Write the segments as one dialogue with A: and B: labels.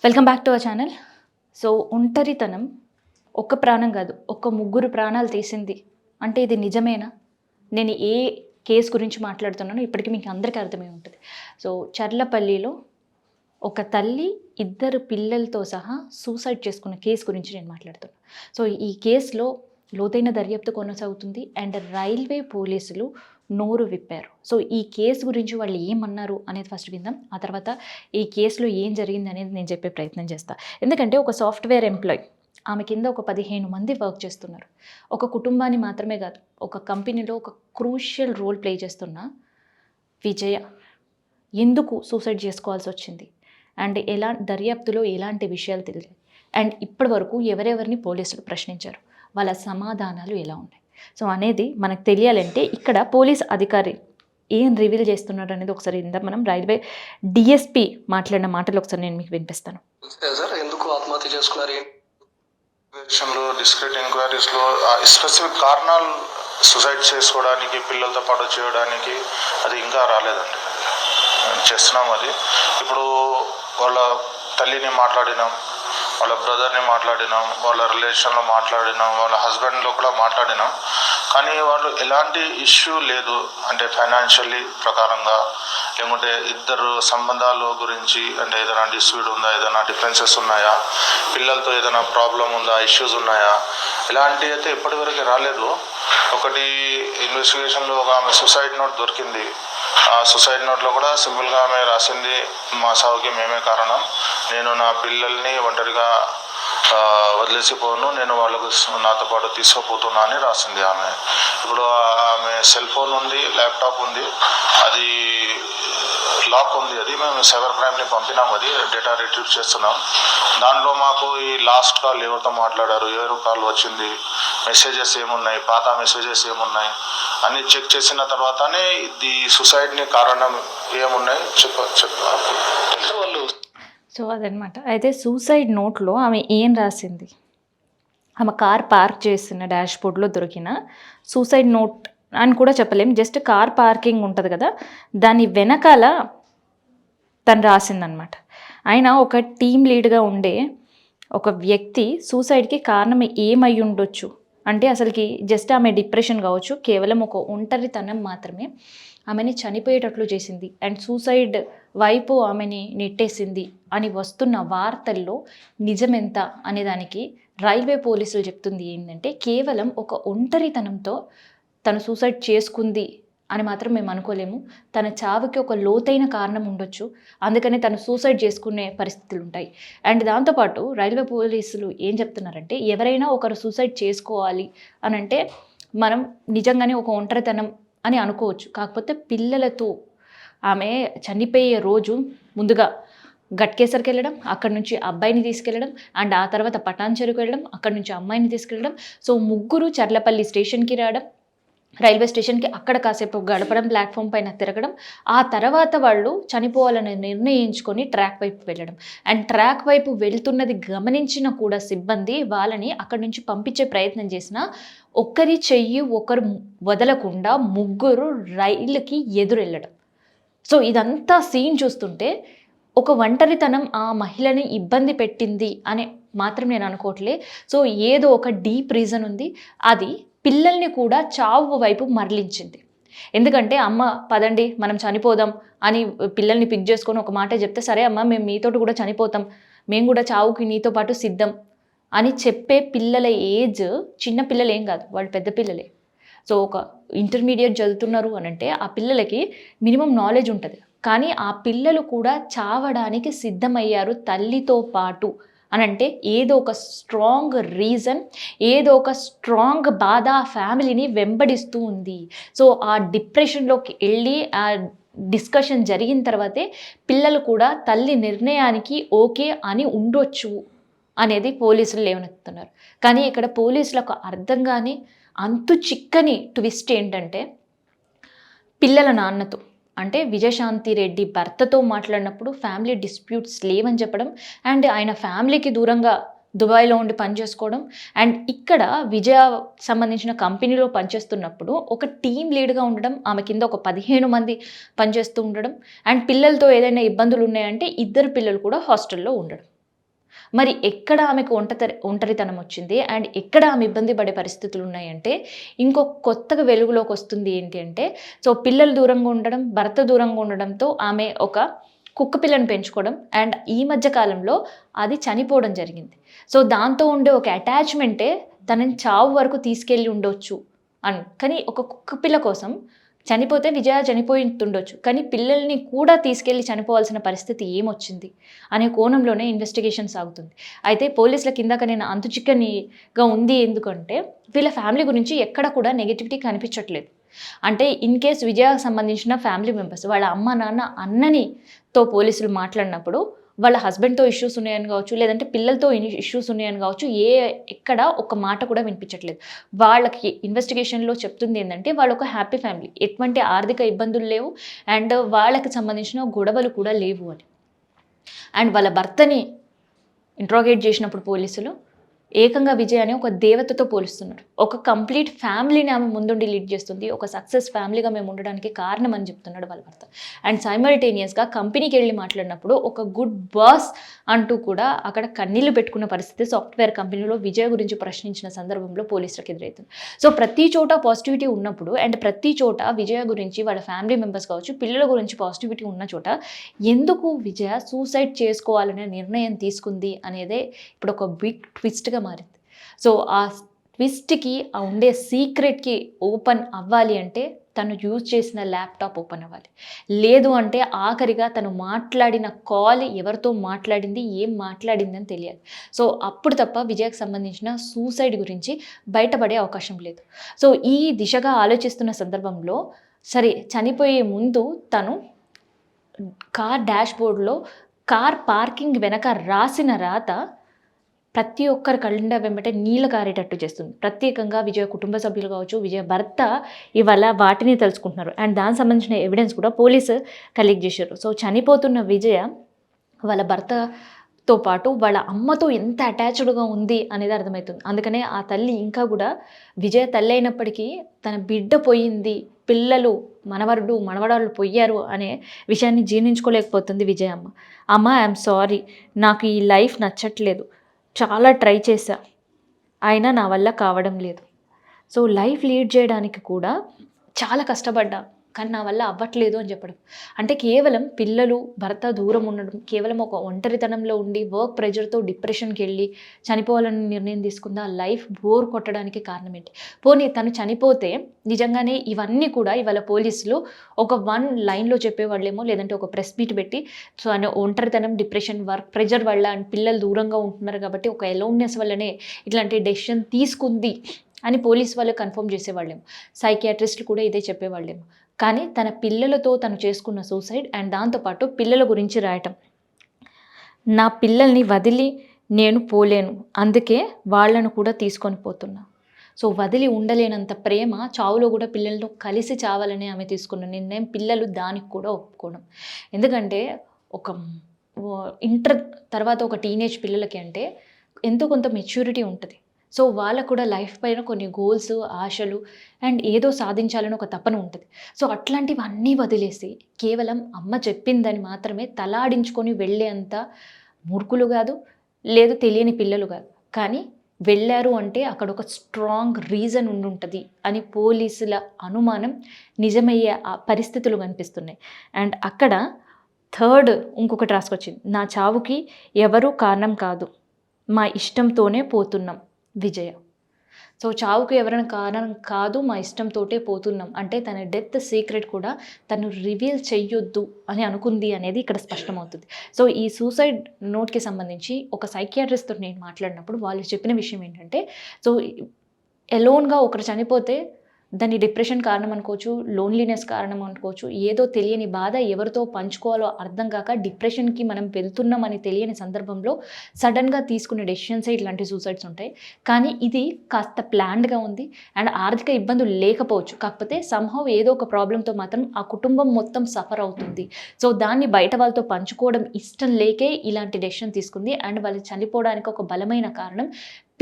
A: Welcome back to our channel. So ఒంటరితనం ఒక్క ప్రాణం కాదు, ఒక ముగ్గురు ప్రాణాలు తీసింది అంటే ఇది నిజమేనా? నేను ఏ కేసు గురించి మాట్లాడుతున్నానో ఇప్పటికీ మీకు అందరికీ అర్థమై ఉంటుంది. సో చర్లపల్లిలో ఒక తల్లి ఇద్దరు పిల్లలతో సహా సూసైడ్ చేసుకున్న కేసు గురించి నేను మాట్లాడుతున్నాను. సో ఈ కేసులో లోతైన దర్యాప్తు కొనసాగుతుంది అండ్ రైల్వే పోలీసులు నోరు విప్పారు. సో ఈ కేసు గురించి వాళ్ళు ఏమన్నారు అనేది ఫస్ట్ విందాం. ఆ తర్వాత ఈ కేసులో ఏం జరిగింది అనేది నేను చెప్పే ప్రయత్నం చేస్తాను. ఎందుకంటే ఒక సాఫ్ట్వేర్ ఎంప్లాయ్, ఆమె కింద ఒక 15 మంది వర్క్ చేస్తున్నారు. ఒక కుటుంబాన్ని మాత్రమే కాదు, ఒక కంపెనీలో ఒక క్రూషియల్ రోల్ ప్లే చేస్తున్న విజయ ఎందుకు సూసైడ్ చేసుకోవాల్సి వచ్చింది అండ్ దర్యాప్తులో ఎలాంటి విషయాలు తెలియాయి అండ్ ఇప్పటి వరకు ఎవరెవరిని పోలీసులు ప్రశ్నించారు, వాళ్ళ సమాధానాలు ఎలా ఉన్నాయి, సో అనేది మనకు తెలియాలంటే ఇక్కడ పోలీస్ అధికారి ఏం రివీల్ చేస్తున్నారు అనేది ఒకసారి ఇందాక మనం రైల్వే డిఎస్పీ మాట్లాడిన మాటలు ఒకసారి నేను మీకు వినిపిస్తాను.
B: ఎందుకు ఆత్మహత్య చేసుకున్నారు? డిస్క్రీట్ ఎంక్వైరీస్లో స్పెసిఫిక్ కారణాలు సూసైడ్ చేసుకోవడానికి, పిల్లలతో పాటు చేయడానికి అది ఇంకా రాలేదండి. చేస్తున్నాం అది. ఇప్పుడు వాళ్ళ తల్లిని మాట్లాడినాం, వాళ్ళ బ్రదర్ని మాట్లాడినాం, వాళ్ళ రిలేషన్లో మాట్లాడినాం, వాళ్ళ హస్బెండ్లో కూడా మాట్లాడినాం. కానీ వాళ్ళు ఎలాంటి ఇష్యూ లేదు, అంటే ఫైనాన్షియల్లీ ప్రకారంగా, లేకుంటే ఇద్దరు సంబంధాల గురించి అంటే ఏదైనా డిస్ప్యూట్ ఉందా, ఏదైనా డిఫరెన్సెస్ ఉన్నాయా, పిల్లలతో ఏదైనా ప్రాబ్లం ఉందా, ఇష్యూస్ ఉన్నాయా, ఇలాంటివి అయితే ఇప్పటివరకు రాలేదు. ఒకటి ఇన్వెస్టిగేషన్లో ఒక ఆమె సూసైడ్ నోట్ దొరికింది. ఆ సూసైడ్ నోట్లో కూడా సింపుల్గా ఆమె రాసింది, మా సావుకి మేమే కారణం, నేను నా పిల్లల్ని ఒంటరిగా వదిలేసిపోను, నేను వాళ్ళకు నాతో పాటు తీసుకుపోతున్నా అని రాసింది ఆమె. ఇప్పుడు ఆమె సెల్ ఫోన్ ఉంది, ల్యాప్టాప్ ఉంది, అది లాక్ ఉంది. అది మేము సైబర్ క్రైమ్ని పంపినాము, అది డేటా రిట్రీవ్ చేస్తున్నాం. దాంట్లో మాకు ఈ లాస్ట్ కాల్ ఎవరితో మాట్లాడారు, ఎవరు కాల్ వచ్చింది, మెసేజెస్ ఏమున్నాయి, పాత మెసేజెస్ ఏమున్నాయి అని చెక్ చేసిన తర్వాతనే ఇది సూసైడ్ని కారణం ఏమున్నాయి వాళ్ళు.
A: సో అదనమాట. అయితే సూసైడ్ నోట్లో ఆమె ఏం రాసింది, ఆమె కార్ పార్క్ చేసిన డాష్ బోర్డ్లో దొరికిన సూసైడ్ నోట్ అని కూడా చెప్పలేం, జస్ట్ కార్ పార్కింగ్ ఉంటుంది కదా, దాని వెనకాల తను రాసిందనమాట. ఆయన ఒక టీమ్ లీడ్గా ఉండే ఒక వ్యక్తి సూసైడ్కి కారణం ఏమై ఉండొచ్చు అంటే అసలుకి జస్ట్ ఆమె డిప్రెషన్ కావచ్చు, కేవలం ఒక ఒంటరితనం మాత్రమే ఆమెని చనిపోయేటట్లు చేసింది అండ్ సూసైడ్ వైపు ఆమెని నెట్టేసింది అని వస్తున్న వార్తల్లో నిజమెంత అనేదానికి రైల్వే పోలీసులు చెప్తుంది ఏంటంటే, కేవలం ఒక ఒంటరితనంతో తను సూసైడ్ చేసుకుంది అని మాత్రం మేము అనుకోలేము, తన చావుకి ఒక లోతైన కారణం ఉండొచ్చు, అందుకని తను సూసైడ్ చేసుకునే పరిస్థితులు ఉంటాయి. అండ్ దాంతోపాటు రైల్వే పోలీసులు ఏం చెప్తున్నారంటే, ఎవరైనా ఒకరు సూసైడ్ చేసుకోవాలి అని అంటే మనం నిజంగానే ఒక ఒంటరితనం అని అనుకోవచ్చు, కాకపోతే పిల్లలతో ఆమె చనిపోయే రోజు ముందుగా గట్కేసర్కి వెళ్ళడం, అక్కడి నుంచి అబ్బాయిని తీసుకెళ్ళడం అండ్ ఆ తర్వాత పటాన్చెరుకు వెళ్ళడం, అక్కడి నుంచి అమ్మాయిని తీసుకెళ్ళడం. సో ముగ్గురు చర్లపల్లి స్టేషన్కి రావడం, రైల్వే స్టేషన్కి అక్కడ కాసేపు గడపడం, ప్లాట్ఫామ్ పైన తిరగడం, ఆ తర్వాత వాళ్ళు చనిపోవాలని నిర్ణయించుకొని ట్రాక్ వైపు వెళ్ళడం అండ్ ట్రాక్ వైపు వెళ్తున్నది గమనించిన కూడా సిబ్బంది వాళ్ళని అక్కడి నుంచి పంపించే ప్రయత్నం చేసినా ఒకరి చెయ్యి ఒకరు వదలకుండా ముగ్గురు రైలుకి ఎదురెళ్ళడం. సో ఇదంతా సీన్ చూస్తుంటే ఒక ఒంటరితనం ఆ మహిళని ఇబ్బంది పెట్టింది అని మాత్రం నేను అనుకోవట్లే. సో ఏదో ఒక డీప్ రీజన్ ఉంది, అది పిల్లల్ని కూడా చావు వైపు మరలించింది. ఎందుకంటే అమ్మ పదండి మనం చనిపోదాం అని పిల్లల్ని పిక్ చేసుకొని ఒక మాట చెప్తే, సరే అమ్మ మేము మీతోటి కూడా చనిపోతాం, మేము కూడా చావుకి నీతో పాటు సిద్ధం అని చెప్పే పిల్లల ఏజ్ చిన్న పిల్లలు ఏం కాదు, వాళ్ళు పెద్ద పిల్లలే. సో ఒక ఇంటర్మీడియట్ చదువుతున్నారు అని అంటే ఆ పిల్లలకి మినిమం నాలెడ్జ్ ఉంటుంది, కానీ ఆ పిల్లలు కూడా చావడానికి సిద్ధమయ్యారు తల్లితో పాటు అని అంటే ఏదో ఒక స్ట్రాంగ్ రీజన్, ఏదో ఒక స్ట్రాంగ్ బాధ ఆ ఫ్యామిలీని వెంబడిస్తూ ఉంది. సో ఆ డిప్రెషన్లోకి వెళ్ళి ఆ డిస్కషన్ జరిగిన తర్వాతే పిల్లలు కూడా తల్లి నిర్ణయానికి ఓకే అని ఉండొచ్చు అనేది పోలీసులు లేవనెత్తుతున్నారు. కానీ ఇక్కడ పోలీసులకు అర్థం కాని అంతు చిక్కని ట్విస్ట్ ఏంటంటే, పిల్లల నాన్నతో అంటే విజయశాంతి రెడ్డి భర్తతో మాట్లాడినప్పుడు ఫ్యామిలీ డిస్ప్యూట్స్ లేవని చెప్పడం అండ్ ఆయన ఫ్యామిలీకి దూరంగా దుబాయ్లో ఉండి పనిచేసుకోవడం అండ్ ఇక్కడ విజయ సంబంధించిన కంపెనీలో పనిచేస్తున్నప్పుడు ఒక టీమ్ లీడ్గా ఉండడం, ఆమె కింద ఒక 15 మంది పనిచేస్తూ ఉండడం అండ్ పిల్లలతో ఏదైనా ఇబ్బందులు ఉన్నాయంటే ఇద్దరు పిల్లలు కూడా హాస్టల్లో ఉండడం. మరి ఎక్కడ ఆమెకు ఒంటరితనం వచ్చింది అండ్ ఎక్కడ ఆమె ఇబ్బంది పడే పరిస్థితులు ఉన్నాయంటే ఇంకొక కొత్తగా వెలుగులోకి వస్తుంది ఏంటి అంటే సో పిల్లలు దూరంగా ఉండడం, భర్త దూరంగా ఉండడంతో ఆమె ఒక కుక్క పిల్లని పెంచుకోవడం అండ్ ఈ మధ్య కాలంలో అది చనిపోవడం జరిగింది. సో దాంతో ఉండే ఒక అటాచ్మెంటే తనని చావు వరకు తీసుకెళ్ళి ఉండొచ్చు కానీ ఒక కుక్క పిల్ల కోసం చనిపోతే విజయ చనిపోతుండొచ్చు కానీ పిల్లల్ని కూడా తీసుకెళ్ళి చనిపోవాల్సిన పరిస్థితి ఏమొచ్చింది అనే కోణంలోనే ఇన్వెస్టిగేషన్ సాగుతుంది. అయితే పోలీసుల కిందాక నేను అంతుచిక్కనిగా ఉంది ఎందుకంటే వీళ్ళ ఫ్యామిలీ గురించి ఎక్కడ కూడా నెగిటివిటీ కనిపించట్లేదు. అంటే ఇన్ కేస్ విజయకు సంబంధించిన ఫ్యామిలీ మెంబర్స్ వాళ్ళ అమ్మ నాన్న అన్ననితో పోలీసులు మాట్లాడినప్పుడు వాళ్ళ హస్బెండ్తో ఇష్యూస్ ఉన్నాయని కావచ్చు, లేదంటే పిల్లలతో ఇష్యూస్ ఉన్నాయని కావచ్చు, ఎక్కడ ఒక మాట కూడా వినిపించట్లేదు. వాళ్ళకి ఇన్వెస్టిగేషన్లో చెప్తుంది ఏంటంటే వాళ్ళు ఒక హ్యాపీ ఫ్యామిలీ, ఎటువంటి ఆర్థిక ఇబ్బందులు లేవు అండ్ వాళ్ళకి సంబంధించిన గొడవలు కూడా లేవు అని. అండ్ వాళ్ళ భర్తని ఇంట్రాగేట్ చేసినప్పుడు పోలీసులు ఏకంగా విజయ్ అని ఒక దేవతతో పోలుస్తున్నారు. ఒక కంప్లీట్ ఫ్యామిలీని ఆమె ముందుండి లీడ్ చేస్తుంది, ఒక సక్సెస్ ఫ్యామిలీగా మేము ఉండడానికి కారణం అని చెప్తున్నాడు వాళ్ళ భర్త. అండ్ సైమల్టేనియస్గా కంపెనీకి వెళ్ళి మాట్లాడినప్పుడు ఒక గుడ్ బాస్ అంటూ కూడా అక్కడ కన్నీళ్లు పెట్టుకున్న పరిస్థితి సాఫ్ట్వేర్ కంపెనీలో విజయ్ గురించి ప్రశ్నించిన సందర్భంలో పోలీసులకు ఎదురవుతుంది. సో ప్రతి చోట పాజిటివిటీ ఉన్నప్పుడు అండ్ ప్రతి చోట విజయ్ గురించి వాళ్ళ ఫ్యామిలీ మెంబర్స్ కావచ్చు, పిల్లల గురించి పాజిటివిటీ ఉన్న చోట ఎందుకు విజయ సూసైడ్ చేసుకోవాలనే నిర్ణయం తీసుకుంది అనేదే ఇప్పుడు ఒక బిగ్ ట్విస్ట్గా మారింది. సో ఆ ట్విస్ట్కి ఆ ఉండే సీక్రెట్కి ఓపెన్ అవ్వాలి అంటే తను యూజ్ చేసిన ల్యాప్టాప్ ఓపెన్ అవ్వాలి, లేదు అంటే ఆఖరిగా తను మాట్లాడిన కాల్ ఎవరితో మాట్లాడింది, ఏం మాట్లాడింది అని తెలియాలి. సో అప్పుడు తప్ప విజయకు సంబంధించిన సూసైడ్ గురించి బయటపడే అవకాశం లేదు. సో ఈ దిశగా ఆలోచిస్తున్న సందర్భంలో సరే చనిపోయే ముందు తను కార్ డాష్ బోర్డ్లో కార్ పార్కింగ్ వెనక రాసిన రాత ప్రతి ఒక్కరి కళ్ళ వెంబటే నీళ్ళు కారేటట్టు చేస్తుంది. ప్రత్యేకంగా విజయ కుటుంబ సభ్యులు కావచ్చు, విజయ భర్త ఇవాళ వాటిని తెలుసుకుంటున్నారు అండ్ దానికి సంబంధించిన ఎవిడెన్స్ కూడా పోలీసు కలెక్ట్ చేశారు. సో చనిపోతున్న విజయ వాళ్ళ భర్తతో పాటు వాళ్ళ అమ్మతో ఎంత అటాచ్డ్గా ఉంది అనేది అర్థమవుతుంది. అందుకనే ఆ తల్లి ఇంకా కూడా విజయ తల్లి అయినప్పటికీ తన బిడ్డ పోయింది, పిల్లలు మనవరాళ్ళు పోయారు అనే విషయాన్ని జీర్ణించుకోలేకపోతుంది విజయ అమ్మ. అమ్మ ఐఎమ్ సారీ, నాకు ఈ లైఫ్ నచ్చట్లేదు, చాలా ట్రై చేశా అయినా నా వల్ల కావడం లేదు. సో లైఫ్ లీడ్ చేయడానికి కూడా చాలా కష్టపడ్డా కానీ నా వల్ల అవ్వట్లేదు అని చెప్పడం. అంటే కేవలం పిల్లలు భర్త దూరం ఉండడం, కేవలం ఒక ఒంటరితనంలో ఉండి వర్క్ ప్రెషర్తో డిప్రెషన్కి వెళ్ళి చనిపోవాలని నిర్ణయం తీసుకుందా, లైఫ్ బోర్ కొట్టడానికి కారణం ఏంటి? పోనీ తను చనిపోతే నిజంగానే ఇవన్నీ కూడా ఇవాళ పోలీసులు ఒక 1 లైన్లో చెప్పేవాళ్ళేమో, లేదంటే ఒక ప్రెస్ మీట్ పెట్టి సో అని ఒంటరితనం, డిప్రెషన్, వర్క్ ప్రెషర్ వల్ల అండ్ పిల్లలు దూరంగా ఉంటున్నారు కాబట్టి ఒక ఎలోన్నెస్ వల్లనే ఇట్లాంటి డెసిషన్ తీసుకుంది అని పోలీస్ వాళ్ళు కన్ఫర్మ్ చేసేవాళ్ళేమో, సైకియాట్రిస్టులు కూడా ఇదే చెప్పేవాళ్ళేమో. కానీ తన పిల్లలతో తను చేసుకున్న సూసైడ్ అండ్ దాంతోపాటు పిల్లల గురించి రాయటం, నా పిల్లల్ని వదిలి నేను పోలేను, అందుకే వాళ్ళను కూడా తీసుకొని పోతున్నా. సో వదిలి ఉండలేనంత ప్రేమ చావులో కూడా పిల్లలతో కలిసి చావాలని ఆమె తీసుకున్న నిర్ణయం, పిల్లలు దానికి కూడా ఒప్పుకోవడం. ఎందుకంటే ఒక ఇంటర్ తర్వాత ఒక టీనేజ్ పిల్లలకి అంటే ఎంతో కొంత మెచ్యూరిటీ ఉంటుంది. సో వాళ్ళకు కూడా లైఫ్ పైన కొన్ని గోల్స్, ఆశలు అండ్ ఏదో సాధించాలని ఒక తపన ఉంటుంది. సో అట్లాంటివన్నీ వదిలేసి కేవలం అమ్మ చెప్పిందని మాత్రమే తలాడించుకొని వెళ్ళేంత మూర్ఖులు కాదు, లేదు తెలియని పిల్లలు కాదు. కానీ వెళ్ళారు అంటే అక్కడ ఒక స్ట్రాంగ్ రీజన్ ఉండుంటుంది అని పోలీసుల అనుమానం నిజమయ్యే ఆ పరిస్థితులు కనిపిస్తున్నాయి. అండ్ అక్కడ థర్డ్ ఇంకొకటి రాసుకొచ్చింది, నా చావుకి ఎవరూ కారణం కాదు, మా ఇష్టంతోనే పోతున్నాం విజయ. సో చావుకు ఎవరైనా కారణం కాదు, మా ఇష్టంతోటే పోతున్నాం అంటే తన డెత్ సీక్రెట్ కూడా తను రివీల్ చెయ్యొద్దు అని అనుకుంది అనేది ఇక్కడ స్పష్టమవుతుంది. సో ఈ సూసైడ్ నోట్కి సంబంధించి ఒక సైకియాట్రిస్ట్తో నేను మాట్లాడినప్పుడు వాళ్ళు చెప్పిన విషయం ఏంటంటే, సో ఎలోన్గా ఒకరు చనిపోతే దాన్ని డిప్రెషన్ కారణం అనుకోవచ్చు, లోన్లీనెస్ కారణం అనుకోవచ్చు, ఏదో తెలియని బాధ ఎవరితో పంచుకోవాలో అర్థం కాక డిప్రెషన్కి మనం వెళ్తున్నామని తెలియని సందర్భంలో సడన్గా తీసుకునే డెసిషన్సే ఇట్లాంటి సూసైడ్స్ ఉంటాయి. కానీ ఇది కాస్త ప్లాన్డ్గా ఉంది అండ్ ఆర్థిక ఇబ్బందులు లేకపోవచ్చు, కాకపోతే సంహవ్ ఏదో ఒక ప్రాబ్లంతో మాత్రం ఆ కుటుంబం మొత్తం సఫర్ అవుతుంది. సో దాన్ని బయట వాళ్ళతో పంచుకోవడం ఇష్టం లేకే ఇలాంటి డెసిషన్ తీసుకుంది. అండ్ వాళ్ళు చనిపోవడానికి ఒక బలమైన కారణం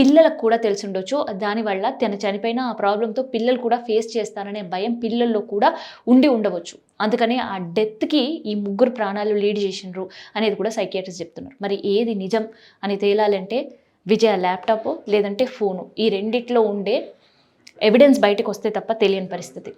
A: పిల్లలకు కూడా తెలిసి ఉండొచ్చు. దానివల్ల తను చనిపోయిన ఆ ప్రాబ్లంతో పిల్లలు కూడా ఫేస్ చేస్తారనే భయం పిల్లల్లో కూడా ఉండి ఉండవచ్చు. అందుకని ఆ డెత్‌కి ఈ ముగ్గురు ప్రాణాలు లీడ్ చేసిండ్రు అనేది కూడా సైకియాట్రిస్ట్ చెప్తున్నారు. మరి ఏది నిజం అని తేలాలంటే విజయ ల్యాప్‌టాపో లేదంటే ఫోను ఈ రెండిట్లో ఉండే ఎవిడెన్స్ బయటకొస్తే తప్ప తెలియని పరిస్థితి.